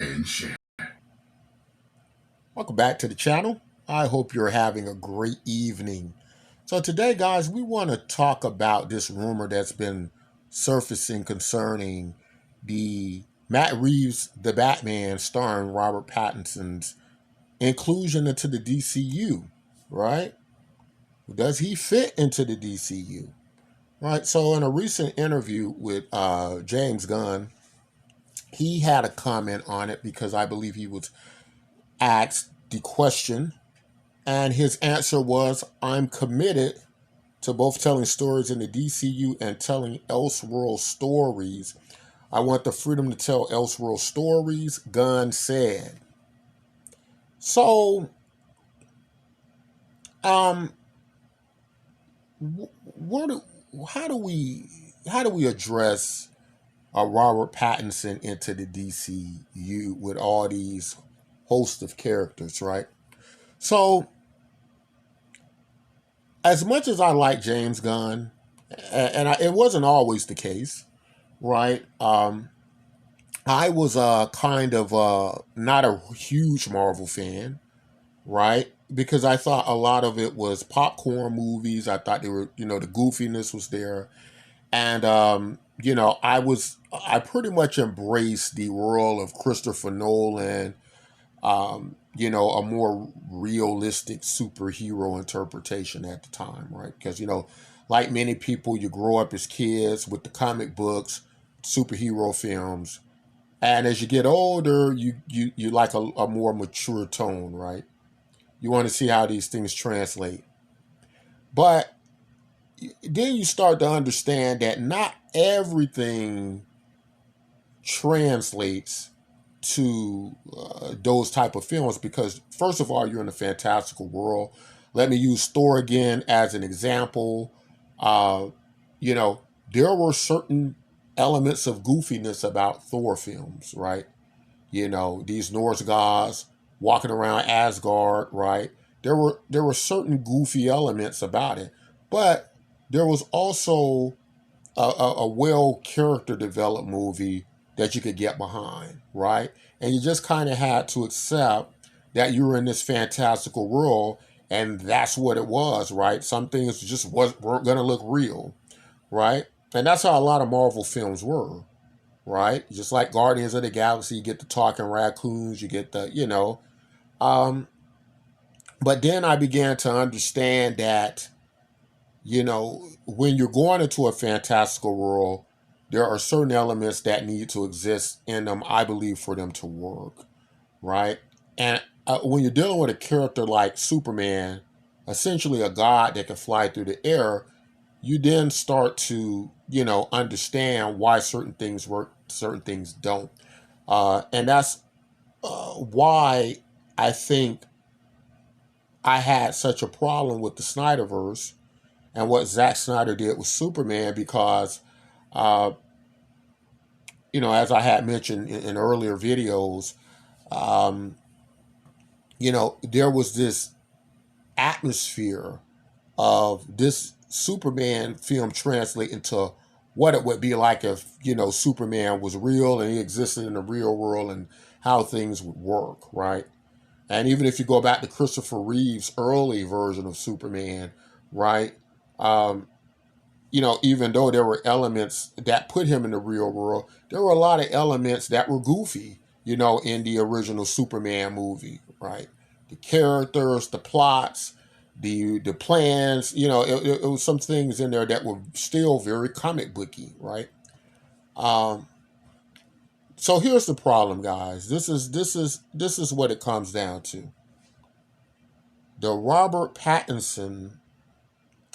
and share. Welcome back to the channel. I hope you're having a great evening. So today, guys, we want to talk about this rumor that's been surfacing concerning the Matt Reeves, the Batman, starring Robert Pattinson's inclusion into the DCU, right? Does he fit into the DCU? Right. So in a recent interview with James Gunn, he had a comment on it because I believe he was asked the question. And his answer was, I'm committed to both telling stories in the DCU and telling Elseworld stories. I want the freedom to tell Elseworld stories, Gunn said. So, um, what? How do we address Robert Pattinson into the DCU with all these host of characters, right? So, as much as I like James Gunn, it wasn't always the case, right? I was kind of not a huge Marvel fan, right? Because I thought a lot of it was popcorn movies. I thought they were, the goofiness was there, and I pretty much embraced the role of Christopher Nolan. A more realistic superhero interpretation at the time, right? Because like many people, you grow up as kids with the comic books, superhero films, and as you get older, you like a more mature tone, right? You want to see how these things translate. But then you start to understand that not everything translates to those type of films because first of all, you're in a fantastical world. Let me use Thor again as an example. uh, you know there were certain elements of goofiness about Thor films, right? These Norse gods walking around Asgard, right? There were certain goofy elements about it, but there was also a well character developed movie that you could get behind, right? And you just kind of had to accept that you were in this fantastical world, and that's what it was, right? Some things just weren't going to look real, right? And that's how a lot of Marvel films were, right? Just like Guardians of the Galaxy, you get the talking raccoons, you get the. Um, but then I began to understand that when you're going into a fantastical world, there are certain elements that need to exist in them, I believe, for them to work, right? And when you're dealing with a character like Superman, essentially a god that can fly through the air, you then start to, understand why certain things work, certain things don't. And that's why I think I had such a problem with the Snyderverse and what Zack Snyder did with Superman because, uh, as I had mentioned in earlier videos, um, there was this atmosphere of this Superman film translate into what it would be like if, Superman was real and he existed in the real world and how things would work, right? And even if you go back to Christopher Reeve's early version of Superman, right? Um, even though there were elements that put him in the real world, there were a lot of elements that were goofy, in the original Superman movie, right? The characters, the plots, the plans, it was some things in there that were still very comic booky, right? Um, so here's the problem, guys. This is what it comes down to. The Robert Pattinson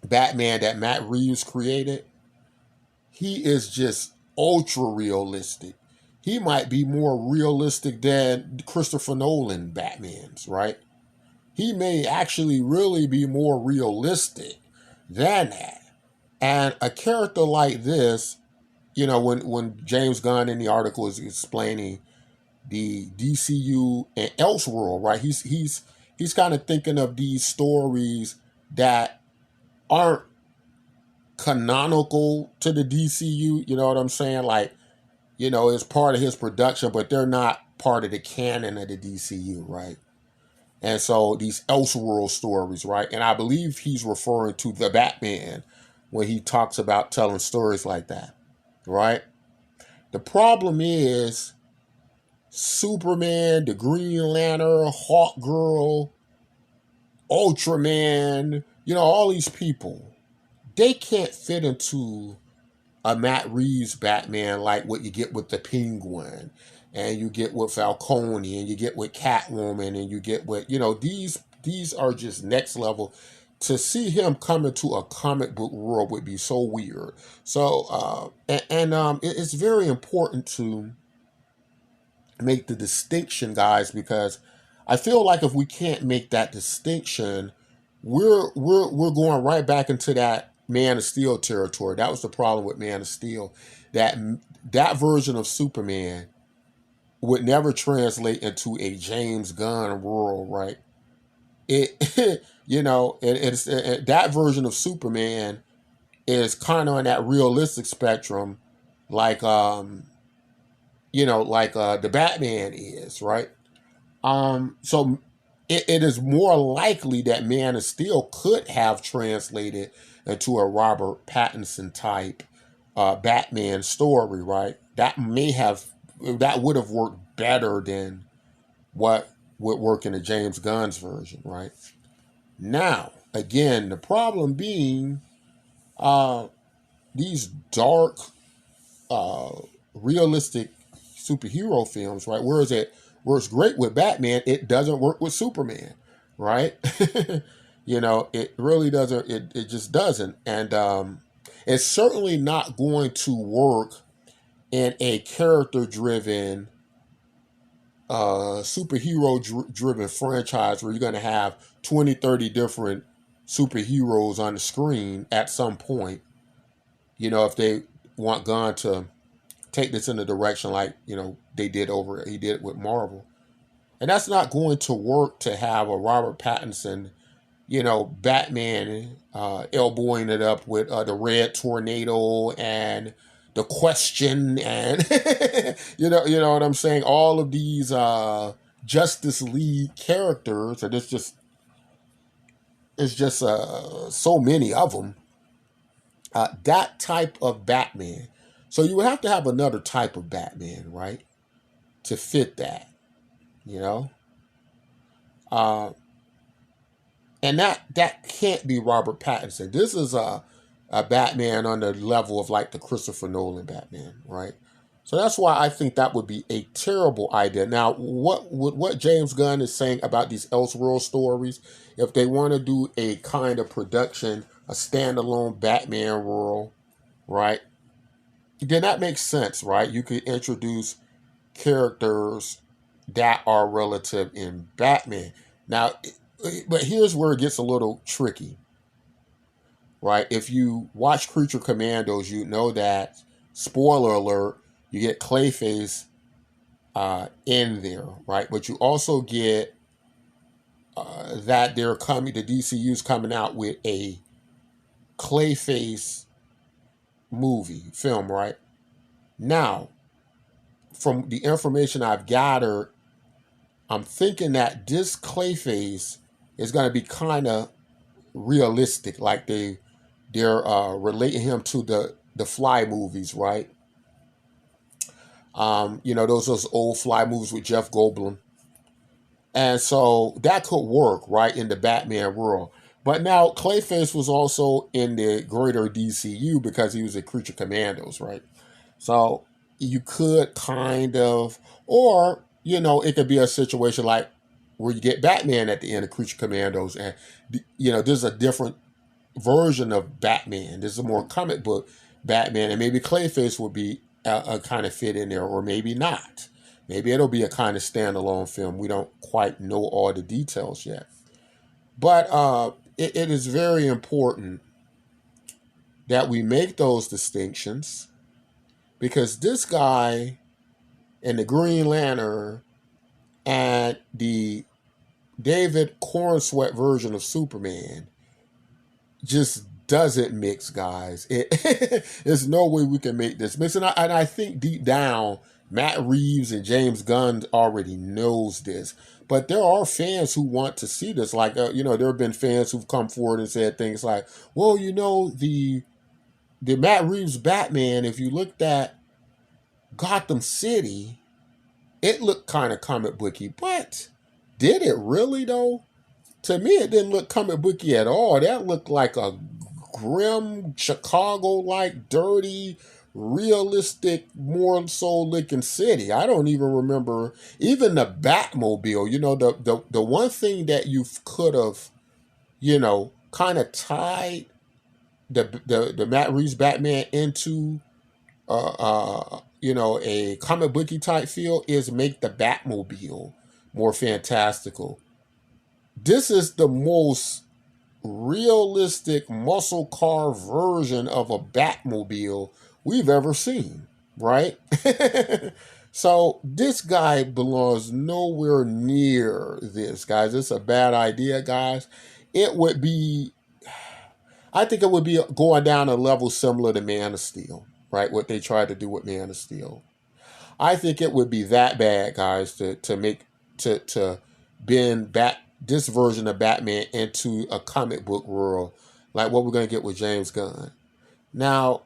Batman that Matt Reeves created, he is just ultra realistic. He might be more realistic than Christopher Nolan Batman's, right? He may actually really be more realistic than that. And a character like this, when James Gunn in the article is explaining the DCU and Elseworld, right? He's kind of thinking of these stories that aren't canonical to the DCU. You know what I'm saying? Like, It's part of his production, but they're not part of the canon of the DCU, right? And so these Elseworld stories, right? And I believe he's referring to the Batman when he talks about telling stories like that, right? The problem is Superman, the Green Lantern, Hawkgirl, Ultraman, all these people, they can't fit into a Matt Reeves Batman like what you get with the Penguin, and you get with Falcone, and you get with Catwoman, and you get with these are just next level. To see him come into a comic book world would be so weird. So it's very important to make the distinction, guys, because I feel like if we can't make that distinction, we're going right back into that Man of Steel territory. That was the problem with Man of Steel. That version of Superman would never translate into a James Gunn world, right? It that version of Superman is kind of on that realistic spectrum, like the Batman is, right? So it is more likely that Man of Steel could have translated into a Robert Pattinson type Batman story, right? That would have worked better than what would work in the James Gunn's version, right? Now, again, the problem being uh, these dark, uh, realistic superhero films, right? Whereas it works great with Batman, it doesn't work with Superman, right? It really doesn't. It just doesn't, and it's certainly not going to work in a character-driven, superhero-driven franchise where you're going to have 20, 30 different superheroes on the screen at some point. If they want Gunn to take this in a direction like he did it with Marvel, and that's not going to work to have a Robert Pattinson, Batman, elbowing it up with the Red Tornado and the Question, and you know what I'm saying. All of these Justice League characters, and it's just so many of them. That type of Batman. So you would have to have another type of Batman, right, to fit that, you know, uh, and that can't be Robert Pattinson. This is a Batman on the level of like the Christopher Nolan Batman, right? So that's why I think that would be a terrible idea. Now, what James Gunn is saying about these Elseworld stories, if they want to do a kind of production, a standalone Batman world, right? Then that makes sense, right? You could introduce characters that are relative in Batman. Now, but here's where it gets a little tricky, right? If you watch Creature Commandos, you know that, spoiler alert, you get Clayface in there, right? But you also get that the DCU's coming out with a Clayface film, right? Now, from the information I've gathered, I'm thinking that this Clayface is going to be kind of realistic, like they're relating him to the Fly movies, right? Those old Fly movies with Jeff Goldblum, and so that could work, right, in the Batman world. But now Clayface was also in the greater DCU because he was a Creature Commandos, right? So you could kind of, or it could be a situation like where you get Batman at the end of Creature Commandos, and there's a different version of Batman. There's a more comic book Batman, and maybe Clayface will be a kind of fit in there, or maybe not. Maybe it'll be a kind of standalone film. We don't quite know all the details yet, but it is very important that we make those distinctions, because this guy and the Green Lantern and the David Cornsweet version of Superman just doesn't mix, guys. There's no way we can make this mix. And I think deep down, Matt Reeves and James Gunn already knows this. But there are fans who want to see this. Like, there have been fans who've come forward and said things like, well, the Matt Reeves Batman, if you looked at Gotham City, it looked kind of comic booky. But did it really, though? To me, it didn't look comic booky at all. That looked like a grim, Chicago-like, dirty, realistic, more soul-looking city. I don't even remember even the Batmobile. The one thing that you could have, kind of tied the Matt Reeves Batman into, a comic booky type feel is make the Batmobile more fantastical. This is the most realistic muscle car version of a Batmobile we've ever seen, right? So this guy belongs nowhere near this, guys. It's a bad idea, guys. I think it would be going down a level similar to Man of Steel, right? What they tried to do with Man of Steel. I think it would be that bad, guys, to bend this version of Batman into a comic book world, like what we're going to get with James Gunn. Now,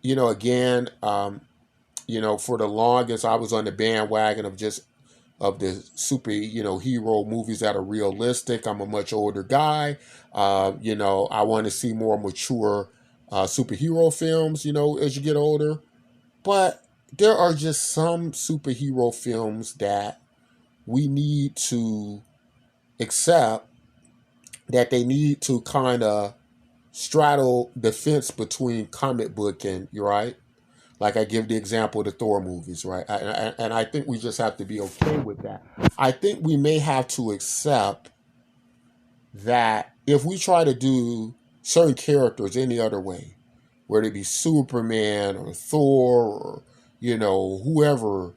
again, for the longest, I was on the bandwagon of the super, hero movies that are realistic. I'm a much older guy. I want to see more mature superhero films, as you get older. But there are just some superhero films that we need to accept that they need to kind of straddle the fence between comic book and, you're right. Like I give the example of the Thor movies, right? And I think we just have to be okay with that. I think we may have to accept that if we try to do certain characters any other way, whether it be Superman or Thor or, whoever,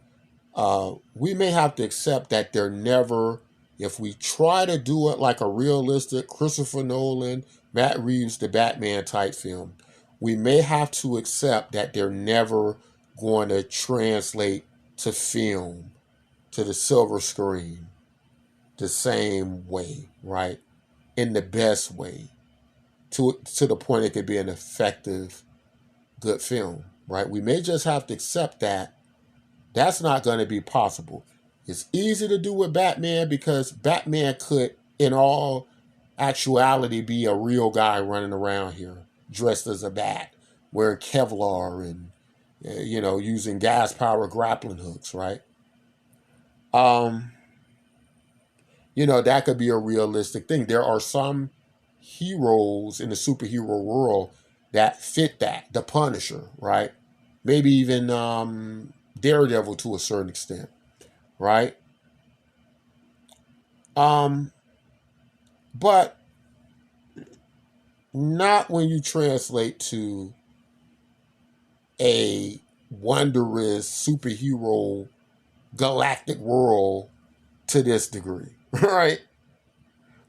we may have to accept that they're never, if we try to do it like a realistic Christopher Nolan, Matt Reeves, the Batman type film, we may have to accept that they're never going to translate to film, to the silver screen, the same way, right? In the best way, to the point it could be an effective, good film, right? We may just have to accept that that's not going to be possible. It's easy to do with Batman because Batman could, in all actuality, be a real guy running around here dressed as a bat, wearing Kevlar and, using gas power grappling hooks, right? That could be a realistic thing. There are some heroes in the superhero world that fit that. The Punisher, right? Maybe even Daredevil to a certain extent, right? But not when you translate to a wondrous superhero galactic world to this degree, right?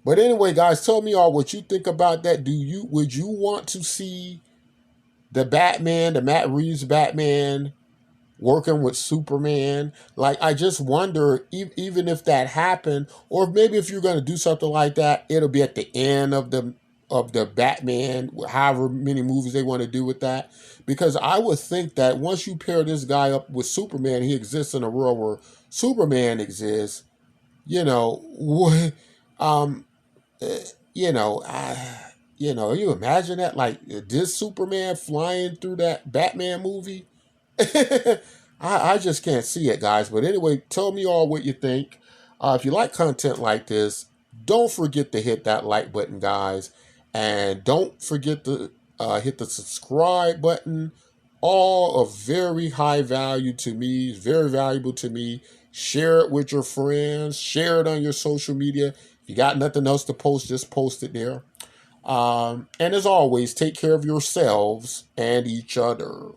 But anyway, guys, tell me all what you think about that. Would you want to see the Matt Reeves Batman working with Superman? Like, I just wonder, even if that happened, or maybe if you're going to do something like that, it'll be at the end of the Batman, however many movies they want to do with that. Because I would think that once you pair this guy up with Superman, he exists in a world where Superman exists. You imagine that, like this Superman flying through that Batman movie. I just can't see it, guys. But anyway, tell me all what you think. If you like content like this, don't forget to hit that like button, guys. And don't forget to hit the subscribe button. All of very high value to me, very valuable to me. Share it with your friends. Share it on your social media. If you got nothing else to post, just post it there. And as always, take care of yourselves and each other.